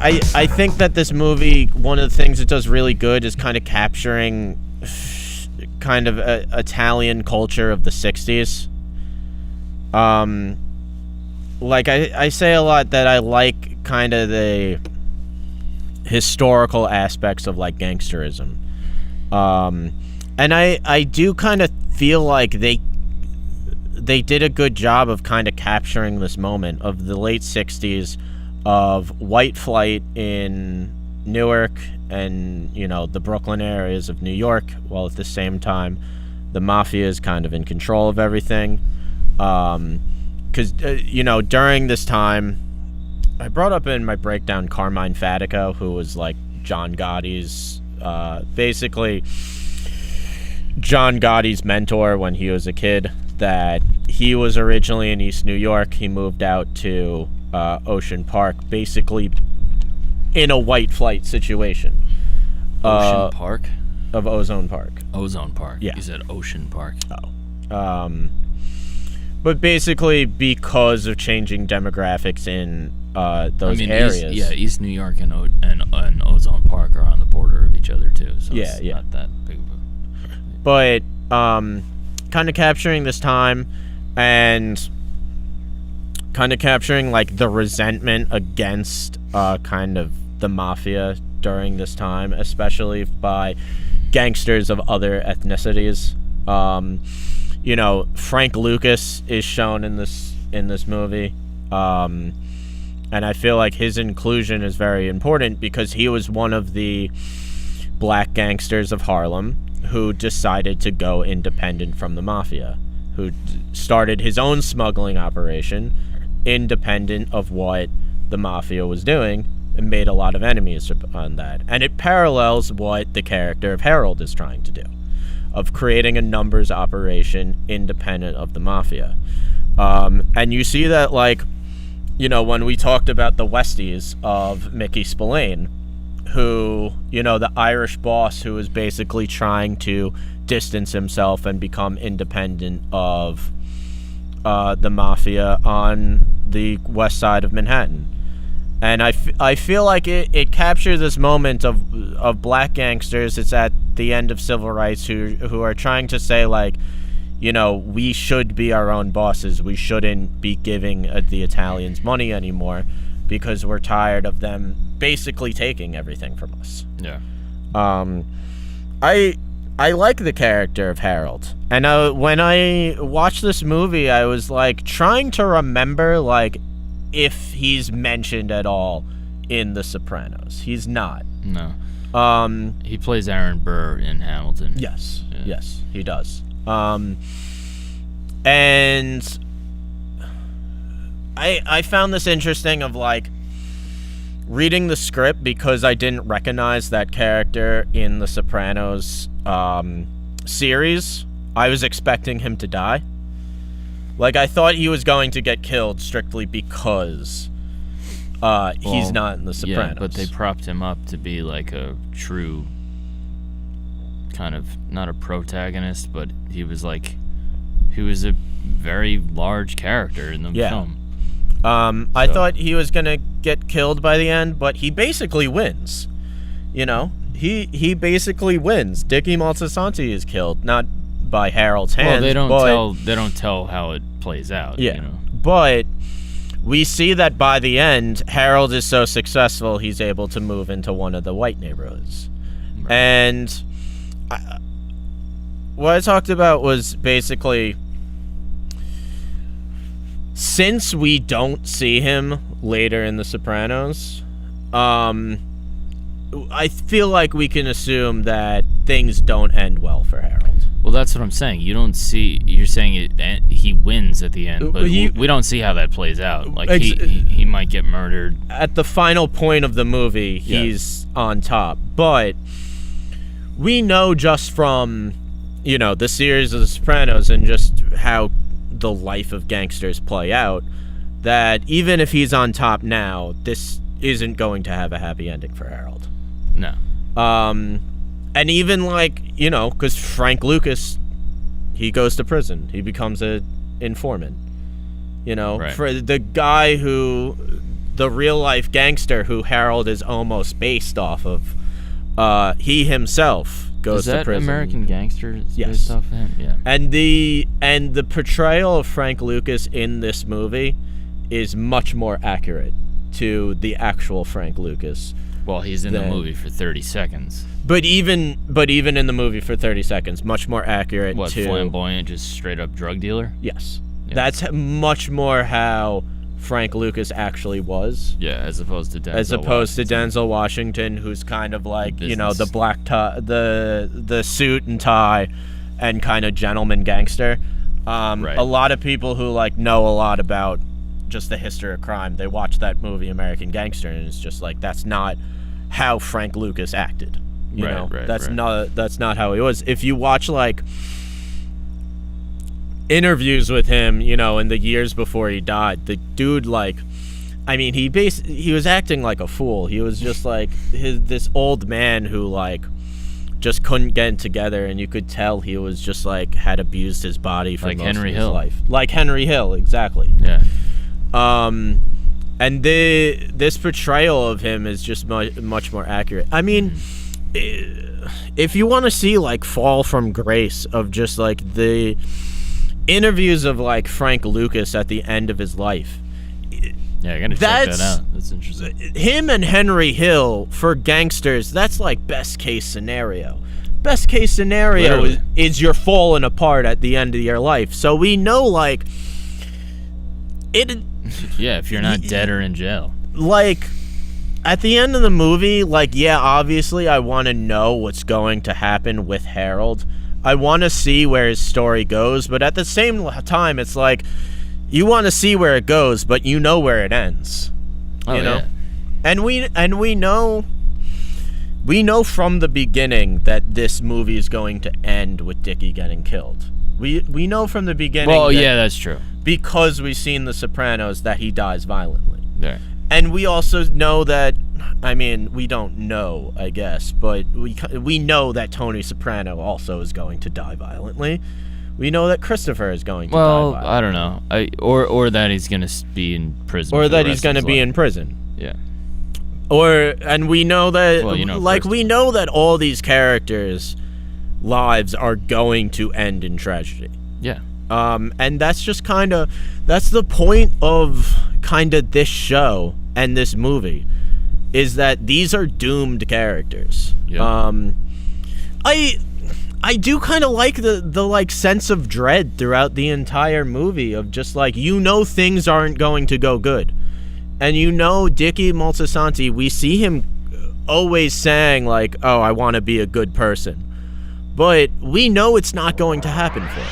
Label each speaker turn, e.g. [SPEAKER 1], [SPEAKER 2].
[SPEAKER 1] I think that this movie, one of the things it does really good is kind of capturing kind of Italian culture of the 60s. Like I say a lot that I like kind of the historical aspects of like gangsterism. And I do kind of feel like they did a good job of kind of capturing this moment of the late 60s of white flight in Newark and, you know, the Brooklyn areas of New York, while at the same time the mafia is kind of in control of everything. Because, you know, during this time, I brought up in my breakdown Carmine Fatico, who was like John Gotti's, basically John Gotti's mentor when he was a kid, that he was originally in East New York. He moved out to Ocean Park, basically in a white flight situation.
[SPEAKER 2] Ocean Park?
[SPEAKER 1] Of Ozone Park.
[SPEAKER 2] Ozone Park.
[SPEAKER 1] Yeah.
[SPEAKER 2] You said Ocean Park.
[SPEAKER 1] Oh. But basically because of changing demographics in those areas.
[SPEAKER 2] East New York and Ozone Park are on the border of each other too. So it's not that big of a...
[SPEAKER 1] But kind of capturing this time and kind of capturing like the resentment against kind of the mafia during this time, especially by gangsters of other ethnicities. You know, Frank Lucas is shown in this movie, and I feel like his inclusion is very important because he was one of the black gangsters of Harlem who decided to go independent from the mafia, who started his own smuggling operation independent of what the mafia was doing, and made a lot of enemies on that. And it parallels what the character of Harold is trying to do, of creating a numbers operation independent of the mafia. And you see that, like, you know, when we talked about the Westies of Mickey Spillane, who, you know, the Irish boss who is basically trying to distance himself and become independent of the mafia on the west side of Manhattan. And I feel like it captures this moment of black gangsters. It's at the end of civil rights who are trying to say, like, you know, we should be our own bosses. We shouldn't be giving the Italians money anymore because we're tired of them basically taking everything from us.
[SPEAKER 2] Yeah.
[SPEAKER 1] I like the character of Harold. And when I watched this movie, I was, like, trying to remember, like, if he's mentioned at all in The Sopranos. He's not.
[SPEAKER 2] No. He plays Aaron Burr in Hamilton.
[SPEAKER 1] Yes. Yeah. Yes, he does. And I found this interesting of, like, reading the script because I didn't recognize that character in the Sopranos series. I was expecting him to die. Like, I thought he was going to get killed strictly because he's not in the Sopranos.
[SPEAKER 2] Yeah, but they propped him up to be like a true kind of, not a protagonist, but he was a very large character in the film. I thought he was going to get killed by the end, but he basically wins. You know? He basically wins. Dickie Moltisanti is killed, not by Harold's hand. Well, they don't tell how it plays out.
[SPEAKER 1] Yeah.
[SPEAKER 2] You know?
[SPEAKER 1] But we see that by the end, Harold is so successful, he's able to move into one of the white neighborhoods. Right. And what I talked about was basically, since we don't see him later in The Sopranos, I feel like we can assume that things don't end well for Harold.
[SPEAKER 2] Well, that's what I'm saying. You don't see. You're saying he wins at the end, but we don't see how that plays out. Like he might get murdered
[SPEAKER 1] at the final point of the movie. He's on top, but we know just from, you know, the series of The Sopranos and just how the life of gangsters play out, that even if he's on top now, this isn't going to have a happy ending for Harold.
[SPEAKER 2] No.
[SPEAKER 1] And even, like, you know, because Frank Lucas, he goes to prison. He becomes an informant. You know,
[SPEAKER 2] right.
[SPEAKER 1] For the guy who the real life gangster who Harold is almost based off of. He himself goes to prison.
[SPEAKER 2] Is that American Gangster
[SPEAKER 1] yes.
[SPEAKER 2] based off of him? Yeah.
[SPEAKER 1] And the portrayal of Frank Lucas in this movie is much more accurate to the actual Frank Lucas.
[SPEAKER 2] Well, he's in the movie for 30 seconds.
[SPEAKER 1] But even in the movie for 30 seconds, much more accurate to...
[SPEAKER 2] What, flamboyant, just straight up drug dealer?
[SPEAKER 1] Yes. Yeah. That's much more how Frank Lucas actually was.
[SPEAKER 2] Yeah, as opposed to
[SPEAKER 1] Denzel Washington, who's kind of like, you know, the black tie, the suit and tie and kind of gentleman gangster.
[SPEAKER 2] Right.
[SPEAKER 1] A lot of people who like know a lot about just the history of crime, they watch that movie American Gangster and it's just like, that's not how Frank Lucas acted. You know, that's not how he was. If you watch like interviews with him, you know, in the years before he died, the dude, like, I mean, he was acting like a fool. He was just like this old man who like just couldn't get it together, and you could tell he was just like had abused his body for
[SPEAKER 2] like
[SPEAKER 1] most
[SPEAKER 2] Henry
[SPEAKER 1] of his
[SPEAKER 2] Hill.
[SPEAKER 1] life. Like Henry Hill, exactly.
[SPEAKER 2] Yeah.
[SPEAKER 1] And this portrayal of him is just much more accurate. I mean, if you want to see like fall from grace of just like the interviews of like Frank Lucas at the end of his life.
[SPEAKER 2] Yeah, I gotta check that out. That's interesting.
[SPEAKER 1] Him and Henry Hill for gangsters, that's like best case scenario. Best case scenario is you're falling apart at the end of your life. So we know like it.
[SPEAKER 2] Yeah, if you're not dead or in jail.
[SPEAKER 1] Like at the end of the movie, like, yeah, obviously I want to know what's going to happen with Harold. I want to see where his story goes, but at the same time, it's like you want to see where it goes, but you know where it ends. You know?
[SPEAKER 2] Yeah.
[SPEAKER 1] And we know from the beginning that this movie is going to end with Dickie getting killed. We know from the beginning.
[SPEAKER 2] Well, yeah, that's true.
[SPEAKER 1] Because we've seen The Sopranos that he dies violently.
[SPEAKER 2] Yeah.
[SPEAKER 1] And we also know that, I mean, we don't know, I guess, but we know that Tony Soprano also is going to die violently. We know that Christopher is going to die violently.
[SPEAKER 2] Well, I don't know. Or that he's going to be in prison.
[SPEAKER 1] Or that he's going to be in prison.
[SPEAKER 2] Yeah.
[SPEAKER 1] And we know that,
[SPEAKER 2] well, you know,
[SPEAKER 1] we know that all these characters' lives are going to end in tragedy.
[SPEAKER 2] Yeah.
[SPEAKER 1] And that's just that's the point of kind of this show and this movie, is that these are doomed characters.
[SPEAKER 2] Yeah.
[SPEAKER 1] I do kind of like the like sense of dread throughout the entire movie of just like, you know, things aren't going to go good. And you know, Dickie Moltisanti, we see him always saying like, oh, I want to be a good person. But we know it's not going to happen for him.